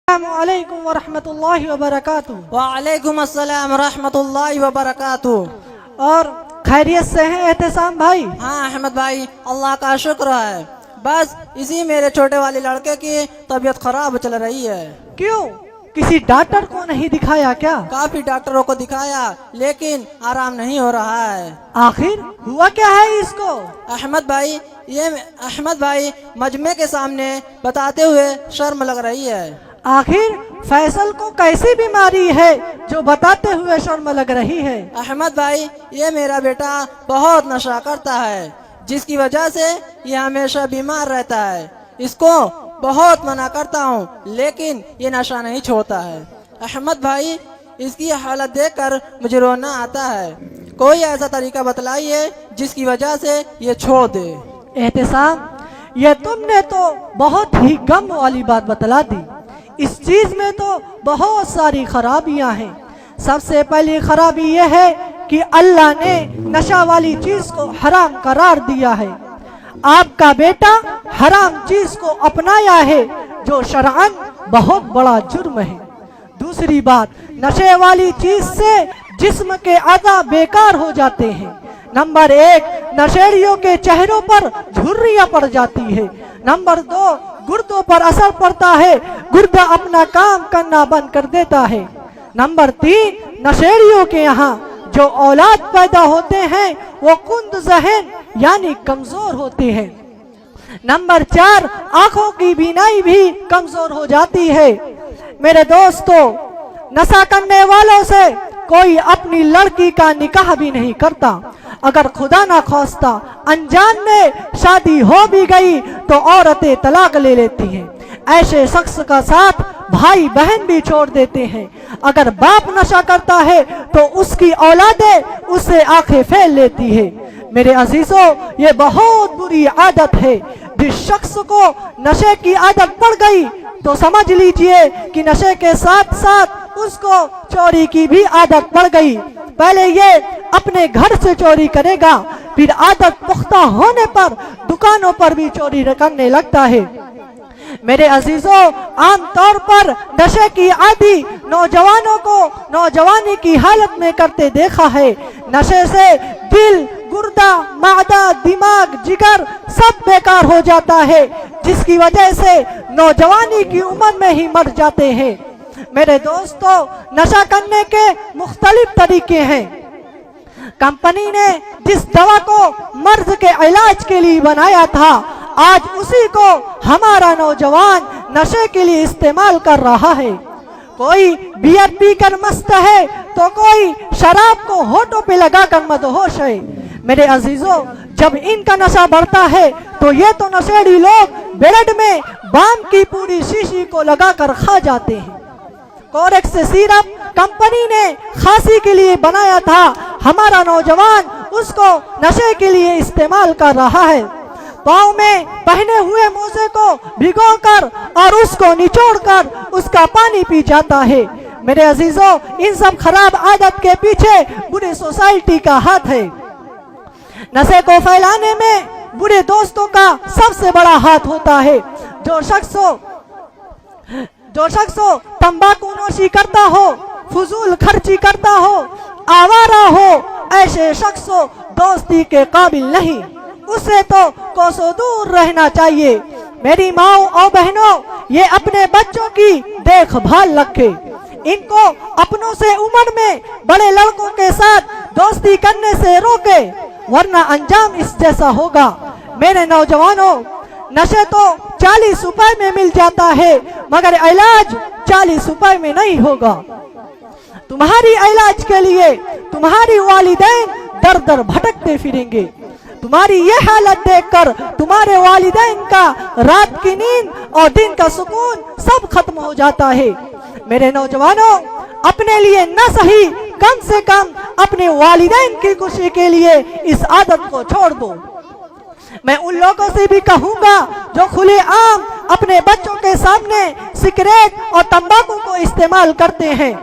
अस्सलामुअलैकुम वरहमतुल्लाहि वबरकातुहू। वालेकुम अस्सलाम रहमतुल्लाहि वबरकातुहू। और खैरियत से हैं एहतसाम भाई? हाँ अहमद भाई, अल्लाह का शुक्र है। बस इसी मेरे छोटे वाले लड़के की तबीयत खराब चल रही है। क्यों, किसी डॉक्टर को नहीं दिखाया क्या? काफी डॉक्टरों को दिखाया लेकिन आराम नहीं हो रहा है। आखिर हुआ क्या है इसको? अहमद भाई मजमे के सामने बताते हुए शर्म लग रही है। आखिर फैसल को कैसी बीमारी है जो बताते हुए शर्म लग रही है? अहमद भाई, ये मेरा बेटा बहुत नशा करता है, जिसकी वजह से ये हमेशा बीमार रहता है। इसको बहुत मना करता हूँ लेकिन ये नशा नहीं छोड़ता है। अहमद भाई, इसकी हालत देखकर मुझे रोना आता है। कोई ऐसा तरीका बतलाइए जिसकी वजह से ये छोड़ दे। एहतसाम, ये तुमने तो बहुत ही गम वाली बात बतला दी। इस चीज में तो बहुत सारी खराबियां हैं। सबसे पहली खराबी यह है कि अल्लाह ने नशा वाली चीज को हराम करार दिया है। आपका बेटा हराम चीज को अपनाया है जो शरअन बहुत बड़ा जुर्म है। दूसरी बात, नशे वाली चीज से जिस्म के अज़ा बेकार हो जाते हैं। नंबर 1, नशेड़ियों के चेहरों पर झुर्रियां पड़ जाती है। नंबर 2, गुर्दों पर असर पड़ता है, गुर्दा अपना काम करना बंद कर देता है। नंबर 3, नशेड़ियों के यहाँ जो औलाद पैदा होते हैं वो कुंद ज़हन यानी कमजोर होते हैं। नंबर 4, आंखों की बीनाई भी कमजोर हो जाती है। मेरे दोस्तों, नशा करने वालों से कोई अपनी लड़की का निकाह भी नहीं करता। अगर खुदा ना खास्ता अनजान में शादी हो भी गई तो औरतें तलाक ले लेती हैं। ऐसे शख्स का साथ भाई बहन भी छोड़ देते हैं। अगर बाप नशा करता है तो उसकी औलादें उससे आंखें फेर लेती है। मेरे अजीजों, ये बहुत बुरी आदत है। जिस शख्स को नशे की आदत पड़ गई तो समझ लीजिए कि नशे के साथ साथ उसको चोरी की भी आदत पड़ गई। पहले ये अपने घर से चोरी करेगा, फिर आदत पुख्ता होने पर दुकानों पर भी चोरी करने लगता है। मेरे अजीजों, आम तौर पर नशे की आदि नौजवानों को नौजवानी की हालत में करते देखा है। नशे से दिल, गुर्दा, मादा, दिमाग, जिगर सब बेकार हो जाता है, जिसकी वजह से नौजवानी की उम्र में ही मर जाते हैं। मेरे दोस्तों, नशा करने के मुख्तलिफ तरीके हैं। कंपनी ने जिस दवा को मर्ज के इलाज के लिए बनाया था, आज उसी को हमारा नौजवान नशे के लिए इस्तेमाल कर रहा है। कोई बियर पीकर मस्त है तो कोई शराब को होठों पे लगाकर मदहोश है। मेरे अजीजों, जब इनका नशा बढ़ता है तो ये तो नशेड़ी लोग ब्रेड में बाम की पूरी शीशी को लगाकर खा जाते हैं। कोरेक्स सिरप कंपनी ने खांसी के लिए बनाया था, हमारा नौजवान उसको नशे के लिए इस्तेमाल कर रहा है। पाँव में पहने हुए मोजे को भिगोकर और उसको निचोड़कर उसका पानी पी जाता है। मेरे अजीजों, इन सब खराब आदत के पीछे बुरी सोसाइटी का हाथ है। नशे को फैलाने में बुरे दोस्तों का सबसे बड़ा हाथ होता है। जो शख्स तंबाकू नोशी करता हो, फजूल खर्ची करता हो, आवारा हो, ऐसे शख्स दोस्ती के काबिल नहीं। उससे तो कोसों दूर रहना चाहिए। मेरी माओ और बहनों, ये अपने बच्चों की देखभाल रखे। इनको अपनों से उम्र में बड़े लड़कों के साथ दोस्ती करने से रोके, वरना अंजाम इस जैसा होगा। मेरे नौजवानों, नशे तो 40 रुपए में मिल जाता है मगर इलाज 40 रुपए में नहीं होगा। तुम्हारी इलाज के लिए तुम्हारी वालिदैन दर दर भटकते फिरेंगे। तुम्हारी ये हालत देखकर तुम्हारे वालिदैन का रात की नींद और दिन का सुकून सब खत्म हो जाता है। मेरे नौजवानों, अपने लिए न सही कम से कम अपने वालिदैन की खुशी के लिए इस आदत को छोड़ दो। मैं उन लोगों से भी कहूंगा जो खुले आम अपने बच्चों के सामने सिगरेट और तंबाकू को इस्तेमाल करते हैं,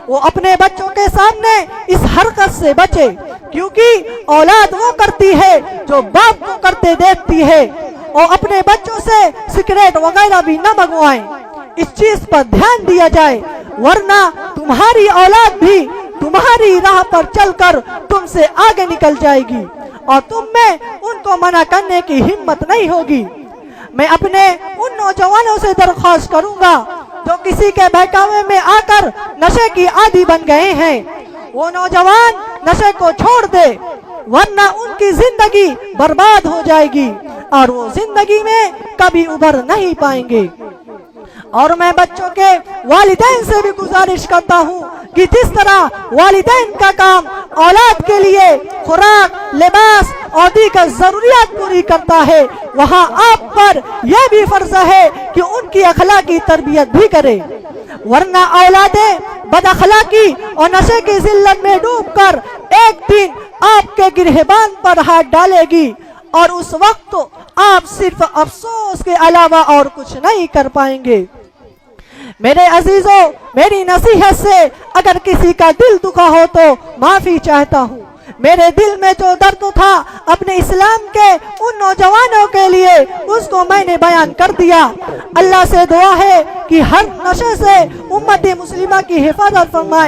वो अपने बच्चों के सामने इस हरकत से बचे, क्योंकि औलाद वो करती है जो बाप को करते देखती है। और अपने बच्चों से सिगरेट वगैरह भी न मंगवाएं। इस चीज पर ध्यान दिया जाए, वरना तुम्हारी औलाद भी तुम्हारी राह पर चलकर तुमसे आगे निकल जाएगी और तुम में उनको मना करने की हिम्मत नहीं होगी। मैं अपने उन नौजवानों से दरख्वास्त करूंगा जो किसी के बहकावे में आकर नशे की आदी बन गए हैं, वो नौजवान नशे को छोड़ दे, वरना उनकी जिंदगी बर्बाद हो जाएगी और वो जिंदगी में कभी उभर नहीं पाएंगे। और मैं बच्चों के वालिदैन से भी गुजारिश करता हूँ कि जिस तरह वालिदैन का काम औलाद के लिए खुराक, लिबास और दीगर जरूरियात पूरी करता है, वहाँ आप पर यह भी फर्ज है कि उनकी अखलाकी तरबियत भी करे, वरना औलादें बदअखलाकी और नशे की जिल्लत में डूबकर एक दिन आपके गिरहबान पर हाथ डालेगी और उस वक्त आप सिर्फ अफसोस के अलावा और कुछ नहीं कर पाएंगे। मेरे अजीजों, मेरी नसीहत से अगर किसी का दिल दुखा हो तो माफी चाहता हूँ। मेरे दिल में जो दर्द था अपने इस्लाम के उन नौजवानों के लिए, उसको मैंने बयान कर दिया। अल्लाह से दुआ है कि हर नशे से उम्मत मुस्लिमा की हिफाजत फरमाए।